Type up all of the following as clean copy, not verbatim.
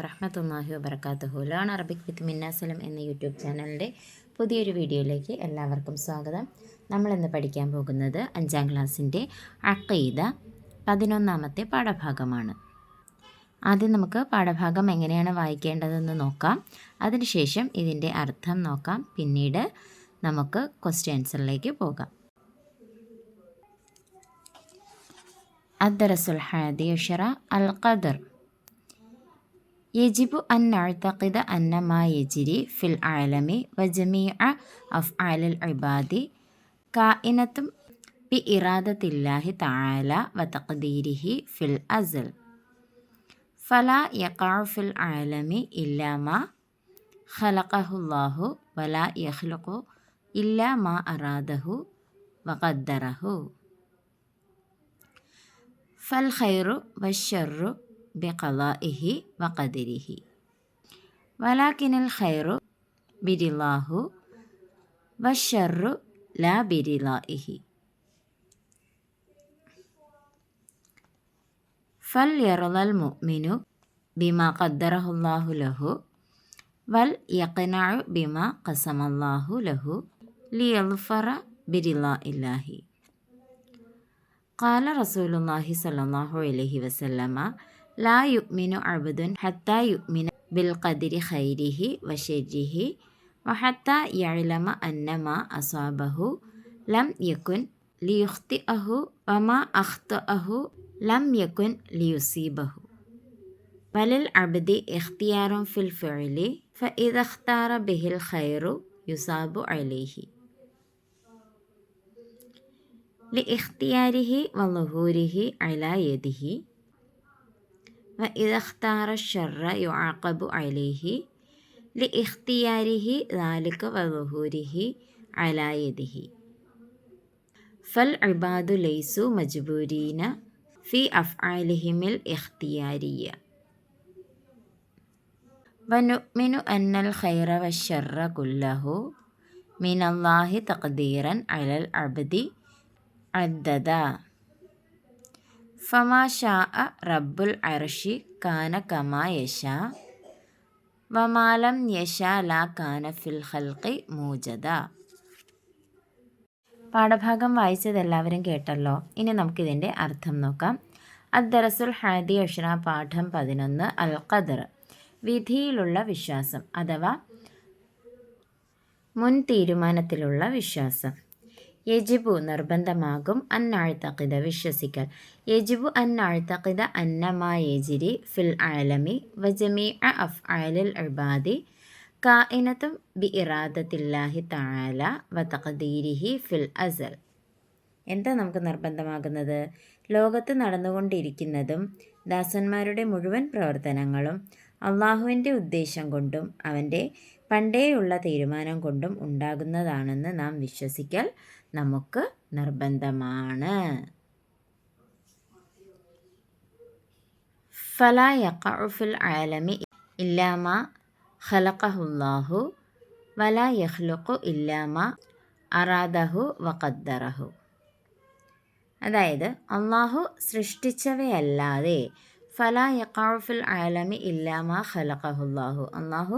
റഹ്മത്തുള്ളാഹി വബറകാതുഹു. Learn Arabic വിത്ത് മിന്നാസലം എന്ന യൂട്യൂബ് ചാനലിൻ്റെ പുതിയൊരു വീഡിയോയിലേക്ക് എല്ലാവർക്കും സ്വാഗതം. നമ്മളിന്ന് പഠിക്കാൻ പോകുന്നത് 5ാം ക്ലാസ്സിൻ്റെ അഖീദ 11ാമത്തെ പാഠഭാഗമാണ്. ആദ്യം നമുക്ക് പാഠഭാഗം എങ്ങനെയാണ് വായിക്കേണ്ടതെന്ന് നോക്കാം. അതിനുശേഷം ഇതിൻ്റെ അർത്ഥം നോക്കാം. പിന്നീട് നമുക്ക് ക്വസ്റ്റ്യൻ ആൻസറിലേക്ക് പോകാം. അദ്ദറസുൽ ഹാദി അശറ അൽ ഖദർ. يجب أن نعتقد أن ما يجري في العالم وجميع أفعال العباد كائنة بإرادة الله تعالى وتقديره في الأزل، فلا يقع في العالم إلا ما خلقه الله ولا يخلق إلا ما أراده وقدره، فالخير والشر بقضائه وقدره، ولكن الخير برضاه والشر لا برضائه، فليرضى المؤمن بما قدره الله له وليقنع بما قسم الله له ليظفر برضاء الله. قال رسول الله صلى الله عليه وسلم: لا يؤمن عبد حتى يؤمن بالقدر خيره وشره وحتى يعلم أن ما أصابه لم يكن ليخطئه وما أخطأه لم يكن ليصيبه، وللعبد اختيار في الفعل فإذا اختار به الخير يصاب عليه لاختياره وظهوره على يده، وإذا اختار الشر يعاقب عليه لاختياره ذلك وظهوره على يده، فالعباد ليسوا مجبورين في أفعالهم الاختيارية، ونؤمن أن الخير والشر كله من الله تقديرا على العبد عددا، فما شاء رب العرش كان كما يشاء وما لم يشاء لا كان في الخلق موجدا. പാഠഭാഗം വായിച്ചത് എല്ലാവരും കേട്ടല്ലോ. ഇനി നമുക്കിതിൻ്റെ അർത്ഥം നോക്കാം. അദ്ദറസുൽ ഹാദി അഷ്റ പാഠം 11 അൽ ഖദർ, വിധിയിലുള്ള വിശ്വാസം അഥവാ മുൻ തീരുമാനത്തിലുള്ള വിശ്വാസം. യജിബു നിർബന്ധമാകും, അന്നാഴ്തഖിദ വിശ്വസിക്കൽ. യജിബു അന്നാഴ്തഖിദ അന്നമാ യജിരി ഫിൽ ആലമി വജമീഅ അഫ്ആലിൽ ഇബാദി കായിനത്തും ബി ഇറാദത്തില്ലാഹി തആല വതഖദീരിഹി ഫിൽ അസൽ. എന്താ നമുക്ക് നിർബന്ധമാകുന്നത്? ലോകത്ത് നടന്നുകൊണ്ടിരിക്കുന്നതും ദാസന്മാരുടെ മുഴുവൻ പ്രവർത്തനങ്ങളും അള്ളാഹുവിൻ്റെ ഉദ്ദേശം കൊണ്ടും അവൻ്റെ പണ്ടേയുള്ള തീരുമാനം കൊണ്ടും ഉണ്ടാകുന്നതാണെന്ന് നാം വിശ്വസിക്കൽ നമുക്ക് നിർബന്ധമാണ്. ഫലാ യഖഉ ഫിൽ ആലമി ഇല്ലാ മാ ഖലഖഹുല്ലാഹു വലാ യഖ്ലുഖു ഇല്ലാ മാ അറാദഹു വഖദ്ദറഹു. അതായത് അള്ളാഹു സൃഷ്ടിച്ചവയല്ലാതെ ഫലാ യഖഉ ഫിൽ ആലമി ഇല്ലാ മാ ഖലഖഹുല്ലാഹു, അള്ളാഹു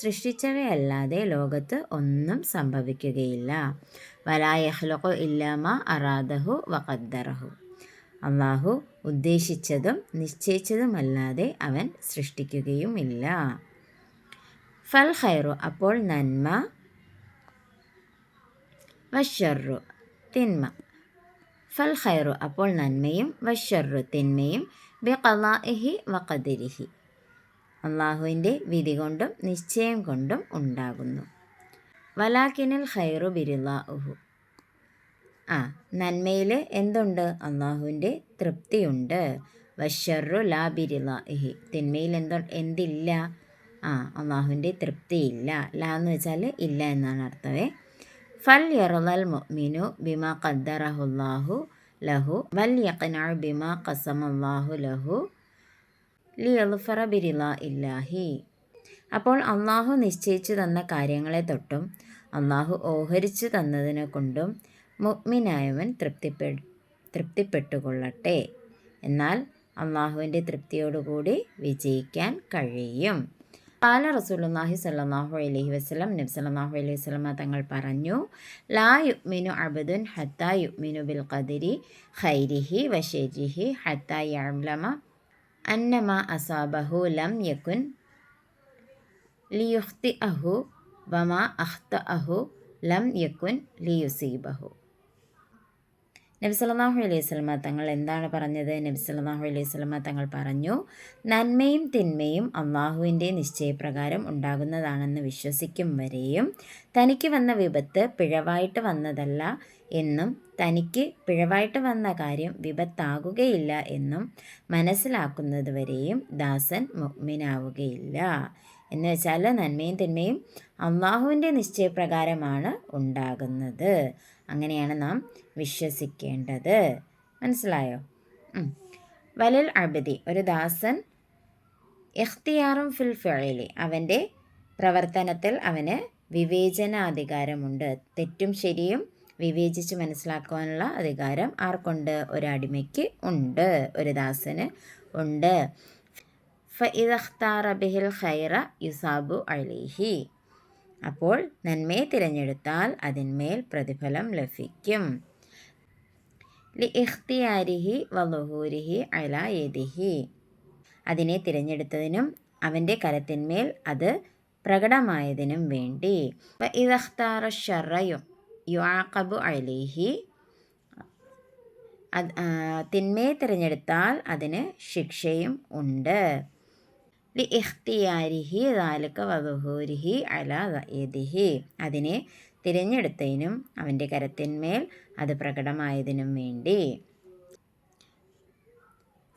സൃഷ്ടിച്ചവയല്ലാതെ ലോകത്ത് ഒന്നും സംഭവിക്കുകയില്ല. വലാ യഖ്ലുഖു ഇല്ലാ മാ അറാദഹു വഖദ്ദറഹു, അള്ളാഹു ഉദ്ദേശിച്ചതും നിശ്ചയിച്ചതുമല്ലാതെ അവൻ സൃഷ്ടിക്കുകയുമില്ല. ഫൽ ഖൈറു അപ്പോൾ നന്മ, വശർറു തിന്മ. ഫൽ ഖൈറു അപ്പോൾ നന്മയും, വശർറു തിന്മയും, ബിഖളാഇഹി വഖദരിഹി അള്ളാഹുവിൻ്റെ വിധി കൊണ്ടും നിശ്ചയം കൊണ്ടും ഉണ്ടാകുന്നു. വലാകിനൽ ഖൈറു ബിറിളാഉഹു, നന്മയിൽ എന്തുണ്ട്? അള്ളാഹുവിൻ്റെ തൃപ്തിയുണ്ട്. വശർറു ലാ ബിറിളാഇഹി തിന്മയിൽ എന്തില്ല? അള്ളാഹുവിൻ്റെ തൃപ്തിയില്ല. ലാ എന്ന് വെച്ചാൽ ഇല്ല എന്നാണ് അർത്ഥമേ. ഫൽ യർളൽ മുഅ്മിനു ബിമാ ഖദ്ദറഹുല്ലാഹു ലഹു വൽ യഖ്നഉ ബിമാ ഖസമല്ലാഹു ലഹു ലിയഗ്ഫറ ബിറിളാഇല്ലാഹി. അപ്പോൾ അള്ളാഹു നിശ്ചയിച്ചു തന്ന കാര്യങ്ങളെ തൊട്ടും അള്ളാഹു ഓഹരിച്ചു തന്നതിനെ കൊണ്ടും മുഅ്മിനായവൻ തൃപ്തിപ്പെട്ടുകൊള്ളട്ടെ. എന്നാൽ അള്ളാഹുവിൻ്റെ തൃപ്തിയോടുകൂടി വിജയിക്കാൻ കഴിയും. ഖാല റസൂലുള്ളാഹി സ്വല്ലല്ലാഹു അലൈഹി വസല്ലം, നബി സല്ലല്ലാഹു അലൈഹി വസല്ലമ തങ്ങൾ പറഞ്ഞു, ലാ യുഅ്മിനു അബ്ദുൻ ഹത്താ യുഅ്മിനു ബിൽ ഖദരി ഖൈരിഹി വശരിഹി ഹത്താ യഅ്ലമ അന്നമാ അസാബഹു ലം യകുൻ ലിയുഖ്തിഅഹു വമാ അഖ്തഅഹു ലം യകുൻ ലിയുസീബഹു. നബി സല്ലല്ലാഹു അലൈഹി വസല്ലമ തങ്ങൾ എന്താണ് പറഞ്ഞത്? നബി സല്ലല്ലാഹു അലൈഹി വസല്ലമ തങ്ങൾ പറഞ്ഞു, നന്മയും തിന്മയും അള്ളാഹുവിൻ്റെ നിശ്ചയപ്രകാരം ഉണ്ടാകുന്നതാണെന്ന് വിശ്വസിക്കും വരെയും തനിക്ക് വന്ന വിപത്ത് പിഴവായിട്ട് വന്നതല്ല എന്നും തനിക്ക് പിഴവായിട്ട് വന്ന കാര്യം വിപത്താകുകയില്ല എന്നും മനസ്സിലാക്കുന്നത് വരെയും ദാസൻ മുഅ്മിനാവുകയില്ല. എന്ന് വെച്ചാൽ നന്മയും തിന്മയും അള്ളാഹുവിൻ്റെ നിശ്ചയപ്രകാരമാണ് ഉണ്ടാകുന്നത്. അങ്ങനെയാണ് നാം വിശ്വസിക്കേണ്ടത്. മനസ്സിലായോ? വലൽ അബ്ദി, ഒരു ദാസൻ, ഇഖ്തിയാറും ഫിൽ ഫിഅലി, അവൻ്റെ പ്രവർത്തനത്തിൽ അവന് വിവേചനാധികാരമുണ്ട്. തെറ്റും ശരിയും വിവേചിച്ച് മനസ്സിലാക്കുവാനുള്ള അധികാരം ആർക്കുണ്ട്? ഒരടിമയ്ക്ക് ഉണ്ട്, ഒരു ദാസന് ഉണ്ട്. ഫഇദ ഇഖ്താറ ബിഹിൽ ഖൈറ യുസാബു അലൈഹി, അപ്പോൾ നന്മയെ തിരഞ്ഞെടുത്താൽ അതിന്മേൽ പ്രതിഫലം ലഭിക്കും. ലി ഇഖ്തിയാരിഹി വളുഹൂരിഹി അലാ യദിഹി, അതിനെ തിരഞ്ഞെടുത്തതിനും അവൻ്റെ കരത്തിന്മേൽ അത് പ്രകടമായതിനും വേണ്ടി. വഇദ ഇഖ്താറ ശർറ യുആഖബു അലൈഹി, തിന്മയെ തിരഞ്ഞെടുത്താൽ അതിന് ശിക്ഷയും ഉണ്ട്. ലി ഇഖ്തിയാരിഹി ദാലിക വളുഹൂരിഹി അലാ യദിഹി, അതിനെ തിരഞ്ഞെടുത്തതിനും അവൻ്റെ കരത്തിന്മേൽ അത് പ്രകടമായതിനും വേണ്ടി.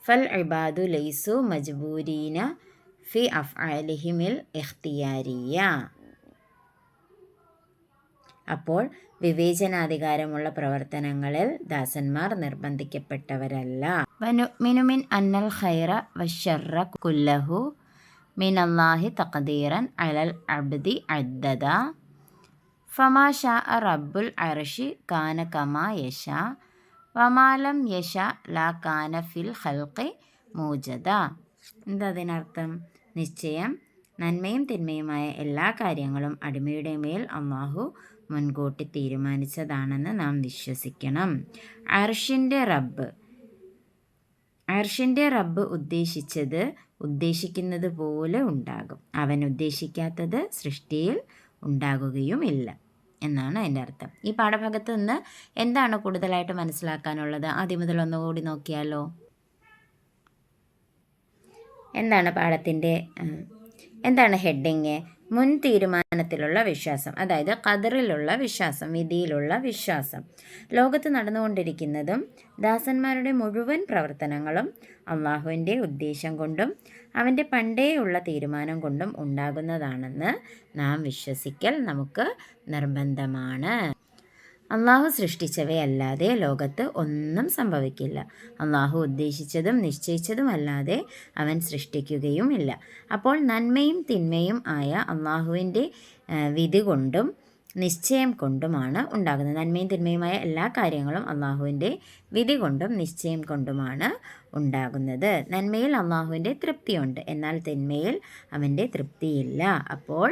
ഫൽ ഇബാദു ലൈസു മജ്ബൂരീന ഫി അഫ്ആലിഹിമിൽ ഇഖ്തിയാരിയ, അപ്പോൾ വിവേചനാധികാരമുള്ള പ്രവർത്തനങ്ങളിൽ ദാസന്മാർ നിർബന്ധിക്കപ്പെട്ടവരല്ല. വനുഅ്മിനു മിൻ അന്നൽ ഖൈറ വശർറ കുല്ലഹു മിനല്ലാഹി തഖ്ദീറൻ അലൽ അബ്ദി അദ്ദദ ഫമാ ശാഅ റബ്ബുൽ അർശി കാന കമാ യശാ വമാ ലം യശാ ലാ കാന ഫിൽ ഖൽഖി മൂജദ. എന്താ അതിനർത്ഥം? നിശ്ചയം നന്മയും തിന്മയുമായ എല്ലാ കാര്യങ്ങളും അടിമയുടെ മേൽ അള്ളാഹു മുൻകൂട്ടി തീരുമാനിച്ചതാണെന്ന് നാം വിശ്വസിക്കണം. അർഷിൻ്റെ റബ്ബ് ഉദ്ദേശിക്കുന്നത് പോലെ ഉണ്ടാകും. അവൻ ഉദ്ദേശിക്കാത്തത് സൃഷ്ടിയിൽ ഉണ്ടാകുകയുമില്ല എന്നാണ് അതിൻ്റെ അർത്ഥം. ഈ പാഠഭാഗത്ത് നിന്ന് എന്താണ് കൂടുതലായിട്ട് മനസ്സിലാക്കാനുള്ളത്? ആദ്യം മുതൽ ഒന്നുകൂടി നോക്കിയാലോ. എന്താണ് ഹെഡിങ്? മുൻ തീരുമാനത്തിലുള്ള വിശ്വാസം, അതായത് ഖദറിലുള്ള വിശ്വാസം, വിധിയിലുള്ള വിശ്വാസം. ലോകത്ത് നടന്നുകൊണ്ടിരിക്കുന്നതും ദാസന്മാരുടെ മുഴുവൻ പ്രവർത്തനങ്ങളും അള്ളാഹുവിൻ്റെ ഉദ്ദേശം കൊണ്ടും അവൻ്റെ പണ്ടേയുള്ള തീരുമാനം കൊണ്ടും ഉണ്ടാകുന്നതാണെന്ന് നാം വിശ്വസിക്കൽ നമുക്ക് നിർബന്ധമാണ്. അള്ളാഹു സൃഷ്ടിച്ചവയല്ലാതെ ലോകത്ത് ഒന്നും സംഭവിക്കില്ല. അള്ളാഹു ഉദ്ദേശിച്ചതും നിശ്ചയിച്ചതുമല്ലാതെ അവൻ സൃഷ്ടിക്കുകയുമില്ല. അപ്പോൾ നന്മയും തിന്മയും ആയ അള്ളാഹുവിൻ്റെ വിധി കൊണ്ടും നിശ്ചയം കൊണ്ടുമാണ് ഉണ്ടാകുന്നത്. നന്മയും തിന്മയുമായ എല്ലാ കാര്യങ്ങളും അള്ളാഹുവിൻ്റെ വിധി കൊണ്ടും നിശ്ചയം കൊണ്ടുമാണ് ഉണ്ടാകുന്നത്. നന്മയിൽ അള്ളാഹുവിൻ്റെ തൃപ്തിയുണ്ട്, എന്നാൽ തിന്മയിൽ അവൻ്റെ തൃപ്തിയില്ല. അപ്പോൾ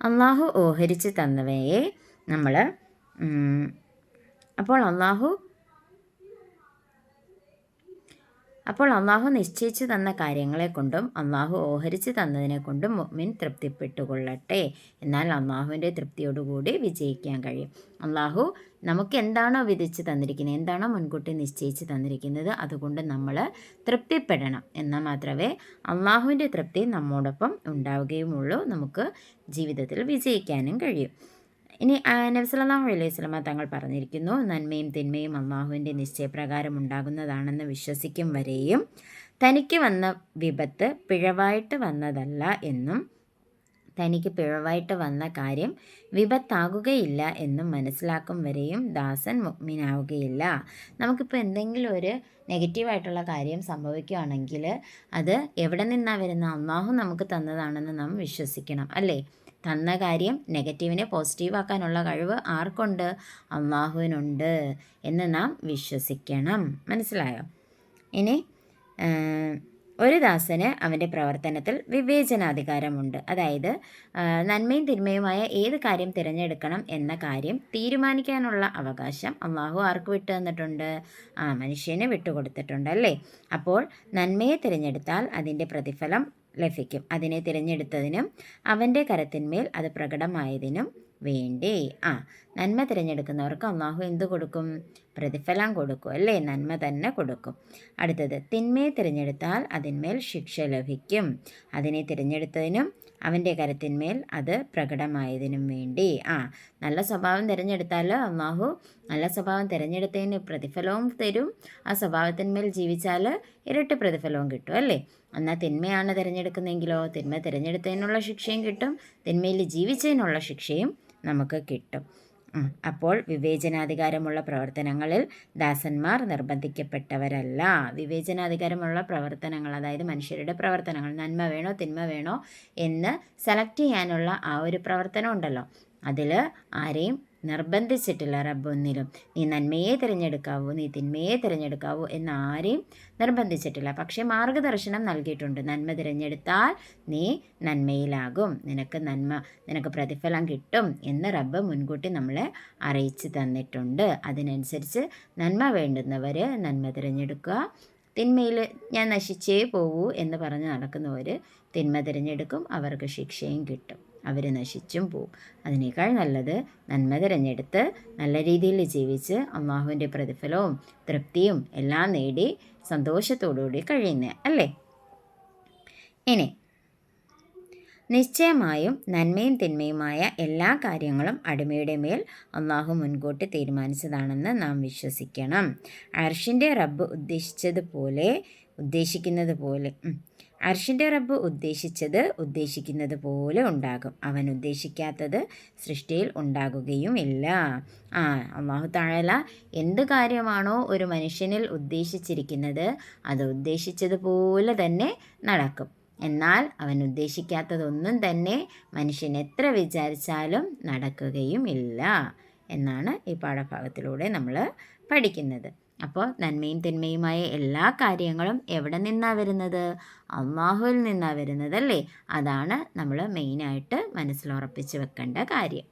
അള്ളാഹു ഓഹരിച്ച് തന്നവയെ അപ്പോൾ അള്ളാഹു നിശ്ചയിച്ചു തന്ന കാര്യങ്ങളെ കൊണ്ടും അള്ളാഹു ഓഹരിച്ച് തന്നതിനെ കൊണ്ടും മുഅ്മിൻ തൃപ്തിപ്പെട്ടുകൊള്ളട്ടെ. എന്നാൽ അള്ളാഹുവിൻ്റെ തൃപ്തിയോടുകൂടി വിജയിക്കാൻ കഴിയും. അള്ളാഹു നമുക്ക് എന്താണോ വിധിച്ച് തന്നിരിക്കുന്നത്, എന്താണോ മുൻകൂട്ടി നിശ്ചയിച്ച് തന്നിരിക്കുന്നത്, അതുകൊണ്ട് നമ്മൾ തൃപ്തിപ്പെടണം. എന്നാൽ മാത്രമേ അള്ളാഹുവിൻ്റെ തൃപ്തി നമ്മോടൊപ്പം ഉണ്ടാവുകയുമുള്ളൂ, നമുക്ക് ജീവിതത്തിൽ വിജയിക്കാനും കഴിയും. ഇനി നബി സല്ലല്ലാഹു അലൈഹി വസല്ലമ തങ്ങൾ പറഞ്ഞിരിക്കുന്നു, നന്മയും തിന്മയും അള്ളാഹുവിൻ്റെ നിശ്ചയപ്രകാരം ഉണ്ടാകുന്നതാണെന്ന് വിശ്വസിക്കും വരെയും തനിക്ക് വന്ന വിപത്ത് പിഴവായിട്ട് വന്നതല്ല എന്നും തനിക്ക് പിഴവായിട്ട് വന്ന കാര്യം വിപത്താകുകയില്ല എന്നും മനസ്സിലാക്കും വരെയും ദാസൻ മുഅ്മിനാവുകയില്ല. നമുക്കിപ്പോൾ എന്തെങ്കിലും ഒരു നെഗറ്റീവായിട്ടുള്ള കാര്യം സംഭവിക്കുകയാണെങ്കിൽ അത് എവിടെ നിന്നാണ് വരുന്നത്? അള്ളാഹു നമുക്ക് തന്നതാണെന്ന് നാം വിശ്വസിക്കണം, അല്ലേ? തന്ന കാര്യം നെഗറ്റീവിനെ പോസിറ്റീവാക്കാനുള്ള കഴിവ് ആർക്കുണ്ട്? അള്ളാഹുവിനുണ്ട് എന്ന് നാം വിശ്വസിക്കണം. മനസ്സിലായോ? ഇനി ഒരു ദാസന് അവൻ്റെ പ്രവർത്തനത്തിൽ വിവേചനാധികാരമുണ്ട്. അതായത് നന്മയും തിന്മയുമായ ഏത് കാര്യം തിരഞ്ഞെടുക്കണം എന്ന കാര്യം തീരുമാനിക്കാനുള്ള അവകാശം അള്ളാഹു ആർക്ക് വിട്ടു തന്നിട്ടുണ്ട്? മനുഷ്യന് വിട്ടുകൊടുത്തിട്ടുണ്ട് അല്ലേ? അപ്പോൾ നന്മയെ തിരഞ്ഞെടുത്താൽ അതിൻ്റെ പ്രതിഫലം ലഭിക്കും. അതിനെ തിരഞ്ഞെടുത്തതിനും അവൻ്റെ കരത്തിന്മേൽ അത് പ്രകടമായതിനും വേണ്ടി നന്മ തിരഞ്ഞെടുക്കുന്നവർക്ക് അള്ളാഹു എന്ത് കൊടുക്കും? പ്രതിഫലം കൊടുക്കും അല്ലേ? നന്മ തന്നെ കൊടുക്കും. അടുത്തത്, തിന്മയെ തിരഞ്ഞെടുത്താൽ അതിന്മേൽ ശിക്ഷ ലഭിക്കും. അതിനെ തിരഞ്ഞെടുത്തതിനും അവൻ്റെ കരത്തിന്മേൽ അത് പ്രകടമായതിനും വേണ്ടി. നല്ല സ്വഭാവം തിരഞ്ഞെടുത്താൽ അള്ളാഹു നല്ല സ്വഭാവം തിരഞ്ഞെടുത്തതിന് പ്രതിഫലവും തരും. ആ സ്വഭാവത്തിന്മേൽ ജീവിച്ചാൽ ഇരട്ടി പ്രതിഫലവും കിട്ടും അല്ലേ? എന്നാൽ തിന്മയാണ് തിരഞ്ഞെടുക്കുന്നതെങ്കിലോ തിന്മ തിരഞ്ഞെടുത്തതിനുള്ള ശിക്ഷയും കിട്ടും, തിന്മയിൽ ജീവിച്ചതിനുള്ള ശിക്ഷയും നമുക്ക് കിട്ടും. അപ്പോൾ വിവേചനാധികാരമുള്ള പ്രവർത്തനങ്ങളിൽ ദാസന്മാർ നിർബന്ധിക്കപ്പെട്ടവരല്ല. വിവേചനാധികാരമുള്ള പ്രവർത്തനങ്ങൾ, അതായത് മനുഷ്യരുടെ പ്രവർത്തനങ്ങൾ, നന്മ വേണോ തിന്മ വേണോ എന്ന് സെലക്ട് ചെയ്യാനുള്ള ആ ഒരു പ്രവർത്തനം ഉണ്ടല്ലോ, അതിൽ ആരെയും നിർബന്ധിച്ചിട്ടില്ല റബ്ബൊന്നിലും. നീ നന്മയെ തിരഞ്ഞെടുക്കാവൂ, നീ തിന്മയെ തിരഞ്ഞെടുക്കാവൂ എന്ന് ആരെയും നിർബന്ധിച്ചിട്ടില്ല. പക്ഷേ മാർഗദർശനം നൽകിയിട്ടുണ്ട്. നന്മ തിരഞ്ഞെടുത്താൽ നീ നന്മയിലാകും, നിനക്ക് പ്രതിഫലം കിട്ടും എന്ന് റബ്ബ് മുൻകൂട്ടി നമ്മളെ അറിയിച്ചു തന്നിട്ടുണ്ട്. അതിനനുസരിച്ച് നന്മ വേണ്ടുന്നവർ നന്മ തിരഞ്ഞെടുക്കുക, തിന്മയിൽ ഞാൻ നശിച്ചേ പോകൂ എന്ന് പറഞ്ഞ് നടക്കുന്നവർ തിന്മ തിരഞ്ഞെടുക്കും, അവർക്ക് ശിക്ഷയും കിട്ടും, അവർ നശിച്ചും പോവും. അതിനേക്കാൾ നല്ലത് നന്മ തിരഞ്ഞെടുത്ത് നല്ല രീതിയിൽ ജീവിച്ച് അള്ളാഹുവിൻ്റെ പ്രതിഫലവും തൃപ്തിയും എല്ലാം നേടി സന്തോഷത്തോടുകൂടി കഴിയുന്നത് അല്ലേ? ഇനി നിശ്ചയമായും നന്മയും തിന്മയുമായ എല്ലാ കാര്യങ്ങളും അടിമയുടെ മേൽ അള്ളാഹു മുൻകൂട്ടി തീരുമാനിച്ചതാണെന്ന് നാം വിശ്വസിക്കണം. അർഷിൻ്റെ റബ്ബ് ഉദ്ദേശിക്കുന്നത് പോലെ ഉണ്ടാകും. അവൻ ഉദ്ദേശിക്കാത്തത് സൃഷ്ടിയിൽ ഉണ്ടാകുകയുമില്ല. അല്ലാഹു തആല എന്ത് കാര്യമാണോ ഒരു മനുഷ്യനിൽ ഉദ്ദേശിച്ചിരിക്കുന്നത് അത് ഉദ്ദേശിച്ചതുപോലെ തന്നെ നടക്കും. എന്നാൽ അവൻ ഉദ്ദേശിക്കാത്തതൊന്നും തന്നെ മനുഷ്യൻ എത്ര വിചാരിച്ചാലും നടക്കുകയും ഇല്ല എന്നാണ് ഈ പാഠഭാഗത്തിലൂടെ നമ്മൾ പഠിക്കുന്നത്. അപ്പോൾ നന്മയും തിന്മയുമായ എല്ലാ കാര്യങ്ങളും എവിടെ നിന്നാണ് വരുന്നത്? അള്ളാഹുവിൽ നിന്നാണ് വരുന്നത് അല്ലേ? അതാണ് നമ്മൾ മെയിനായിട്ട് മനസ്സിലുറപ്പിച്ച് വെക്കേണ്ട കാര്യം.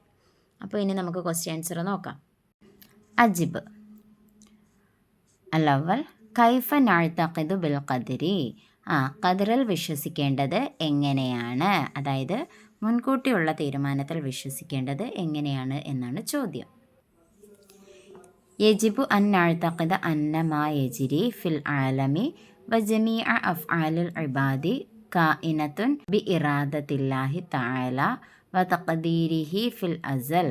അപ്പോൾ ഇനി നമുക്ക് ക്വസ്റ്റ്യൻ ആൻസർ നോക്കാം. അജിബ് അല്ലവൽ കൈഫ നഅ്തഖിദു ബിൽ ഖദരി. ഖദറിൽ വിശ്വസിക്കേണ്ടത് എങ്ങനെയാണ്? അതായത് മുൻകൂട്ടിയുള്ള തീരുമാനത്തിൽ വിശ്വസിക്കേണ്ടത് എങ്ങനെയാണ് എന്നാണ് ചോദ്യം. യജിബു അൻ നഅ്തഖിദ അന്ന മാ യജ്രി ഫിൽ ആലമി വജമീഅ അഫ്ആലിൽ ഇബാദി കായിനത്തുൻ ബിഇറാദത്തില്ലാഹി തആല വതഖദീരിഹി ഫിൽ അസൽ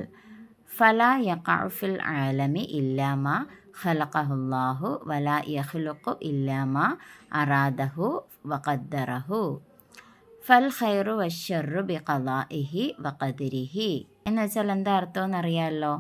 ഫലാ യഖഉ ഫിൽ ആലമി ഇല്ലാ മാ ഖലഖഹുല്ലാഹു വലാ യഖ്ലുഖു ഇല്ലാ മാ അറാദഹു വഖദ്ദറഹു ഫൽ ഖൈറു വശ്ശർറു ബിഖദാഇഹി വഖദരിഹി. എന്നുവെച്ചാൽ എന്താ അർത്ഥമെന്നറിയാമല്ലോ.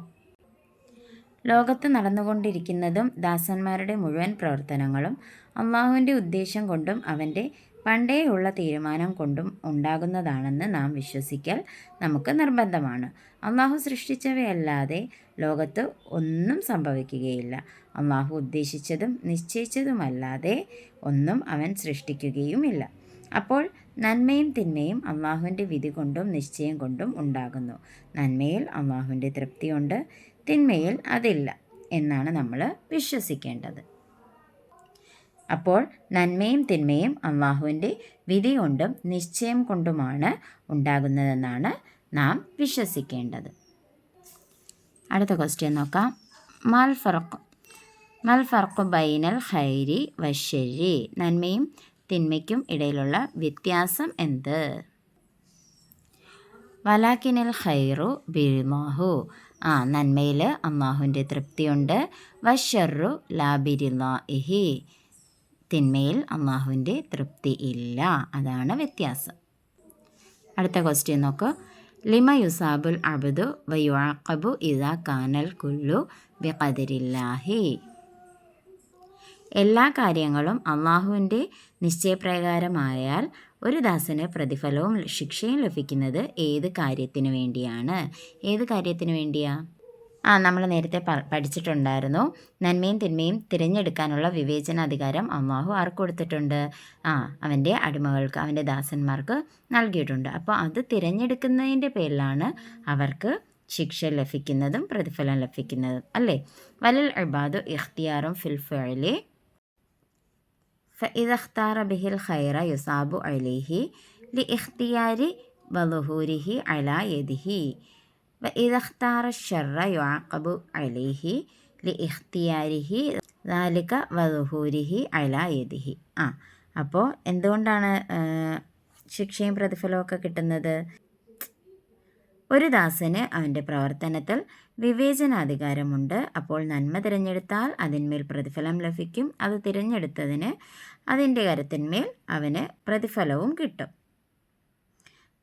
ലോകത്ത് നടന്നുകൊണ്ടിരിക്കുന്നതും ദാസന്മാരുടെ മുഴുവൻ പ്രവർത്തനങ്ങളും അള്ളാഹുവിൻ്റെ ഉദ്ദേശം കൊണ്ടും അവൻ്റെ പണ്ടേയുള്ള തീരുമാനം കൊണ്ടും ഉണ്ടാകുന്നതാണെന്ന് നാം വിശ്വസിക്കൽ നമുക്ക് നിർബന്ധമാണ്. അള്ളാഹു സൃഷ്ടിച്ചവയല്ലാതെ ലോകത്ത് ഒന്നും സംഭവിക്കുകയില്ല. അള്ളാഹു ഉദ്ദേശിച്ചതും നിശ്ചയിച്ചതുമല്ലാതെ ഒന്നും അവൻ സൃഷ്ടിക്കുകയുമില്ല. അപ്പോൾ നന്മയും തിന്മയും അള്ളാഹുവിൻ്റെ വിധി കൊണ്ടും നിശ്ചയം കൊണ്ടും ഉണ്ടാകുന്നു. നന്മയിൽ അള്ളാഹുവിൻ്റെ തൃപ്തിയുണ്ട്, തിന്മയിൽ അതില്ല എന്നാണ് നമ്മൾ വിശ്വസിക്കേണ്ടത്. അപ്പോൾ നന്മയും തിന്മയും അള്ളാഹുവിൻ്റെ വിധി കൊണ്ടും നിശ്ചയം കൊണ്ടുമാണ് ഉണ്ടാകുന്നതെന്നാണ് നാം വിശ്വസിക്കേണ്ടത്. അടുത്ത ക്വസ്റ്റ്യൻ നോക്കാം. മൽ ഫർഖു ബൈനൽ ഖൈരി വശ്ശരി. നന്മയും തിന്മയ്ക്കും ഇടയിലുള്ള വ്യത്യാസം എന്ത്? വലാക്കിനൽ ഖൈറു ബിറിളാഹു. നന്മയിൽ അള്ളാഹുവിൻ്റെ തൃപ്തിയുണ്ട്. വശ്ശർറു ലാ ബിറിളാഇഹി. തിന്മയിൽ അള്ളാഹുവിൻ്റെ തൃപ്തി ഇല്ല. അതാണ് വ്യത്യാസം. അടുത്ത ക്വസ്റ്റ്യൻ നോക്ക്. ലിമ യുസാബുൽ അബ്ദു വയുഅഖബു ഇദാ കാനൽ കുല്ലു ബിഖദരില്ലാഹി. എല്ലാ കാര്യങ്ങളും അള്ളാഹുവിൻ്റെ നിശ്ചയപ്രകാരമായാൽ ഒരു ദാസന് പ്രതിഫലവും ശിക്ഷയും ലഭിക്കുന്നത് ഏത് കാര്യത്തിന് വേണ്ടിയാണ്? ഏത് കാര്യത്തിന് വേണ്ടിയാ? നമ്മൾ നേരത്തെ പഠിച്ചിട്ടുണ്ടായിരുന്നു. നന്മയും തിന്മയും തിരഞ്ഞെടുക്കാനുള്ള വിവേചനാധികാരം അള്ളാഹു ആർക്ക് കൊടുത്തിട്ടുണ്ട്? അവൻ്റെ അടിമകൾക്ക്, അവൻ്റെ ദാസന്മാർക്ക് നൽകിയിട്ടുണ്ട്. അപ്പോൾ അത് തിരഞ്ഞെടുക്കുന്നതിൻ്റെ പേരിലാണ് അവർക്ക് ശിക്ഷ ലഭിക്കുന്നതും പ്രതിഫലം ലഭിക്കുന്നതും അല്ലേ? വലൽ ഇബാദു ഇഖ്തിയാറും ഫിൽ ഫിഅലി ഫഇദ ഇഖ്താറ ബിഹിൽ ഖൈറ യുസാബു അലൈഹി ലിഇഖ്തിയാരി വളുഹൂരിഹി അലാ യദിഹി വഇദ ഇഖ്താറ ശർറ യുആഖബു അലൈഹി ലിഇഖ്തിയാരിഹി ദാലിക വളുഹൂരിഹി അലാ യദിഹി. അപ്പോൾ എന്തുകൊണ്ടാണ് ശിക്ഷയും പ്രതിഫലവും ഒക്കെ കിട്ടുന്നത്? ഒരു ദാസന് അവൻ്റെ പ്രവർത്തനത്തിൽ വിവേചനാധികാരമുണ്ട്. അപ്പോൾ നന്മ തിരഞ്ഞെടുത്താൽ അതിന്മേൽ പ്രതിഫലം ലഭിക്കും. അത് തിരഞ്ഞെടുത്തതിന് അതിൻ്റെ കരത്തിന്മേൽ അവന് പ്രതിഫലവും കിട്ടും.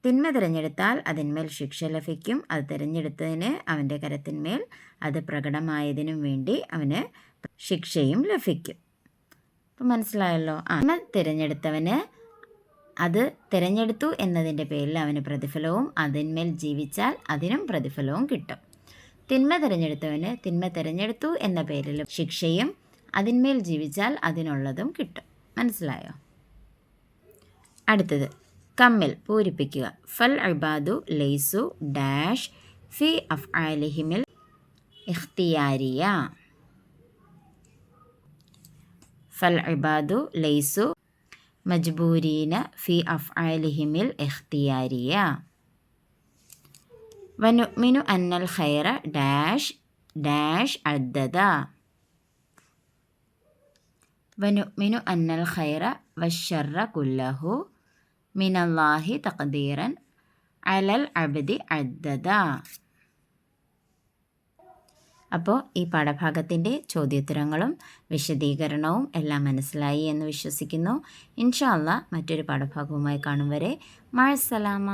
തിന്മ തിരഞ്ഞെടുത്താൽ അതിന്മേൽ ശിക്ഷ ലഭിക്കും. അത് തിരഞ്ഞെടുത്തതിന് അവൻ്റെ കരത്തിന്മേൽ അത് പ്രകടമായതിനും വേണ്ടി അവന് ശിക്ഷയും ലഭിക്കും. അപ്പം മനസ്സിലായല്ലോ. നന്മ തിരഞ്ഞെടുത്തവന് അത് തിരഞ്ഞെടുത്തു എന്നതിൻ്റെ പേരിൽ അവന് പ്രതിഫലവും, അതിന്മേൽ ജീവിച്ചാൽ അതിനും പ്രതിഫലവും കിട്ടും. തിന്മ തിരഞ്ഞെടുത്തവന് തിന്മ തിരഞ്ഞെടുത്തു എന്ന പേരിൽ ശിക്ഷയും, അതിന്മേൽ ജീവിച്ചാൽ അതിനുള്ളതും കിട്ടും. മനസ്സിലായോ? അടുത്തത് കമ്മിൽ പൂരിപ്പിക്കുക. ഫൽ ഇബാദു ലൈസു ഡാഷ് ഫി അഫ്ആലിഹിമിൽ ഇഖ്തിയാരിയ. ഫൽ ഇബാദു ലൈസു മജ്ബൂരീന ഫി അഫ്ആലിഹിമിൽ ഇഖ്തിയാരിയ. വനുഅ്മിനു അന്നൽ ഖൈറ ഡാഷ് ഡാഷ് അദ്ദദ. വനുഅ്മിനു അന്നൽ ഖൈറ വശർറ കുല്ലഹു മിനല്ലാഹി തഖ്ദീറൻ അലൽ അബ്ദി അദ്ദദ. അപ്പോൾ ഈ പാഠഭാഗത്തിൻ്റെ ചോദ്യോത്തരങ്ങളും വിശദീകരണവും എല്ലാം മനസ്സിലായി എന്ന് വിശ്വസിക്കുന്നു. ഇൻഷാ അല്ലാഹ് മറ്റൊരു പാഠഭാഗവുമായി കാണും വരെ മഅസ്സലാമ.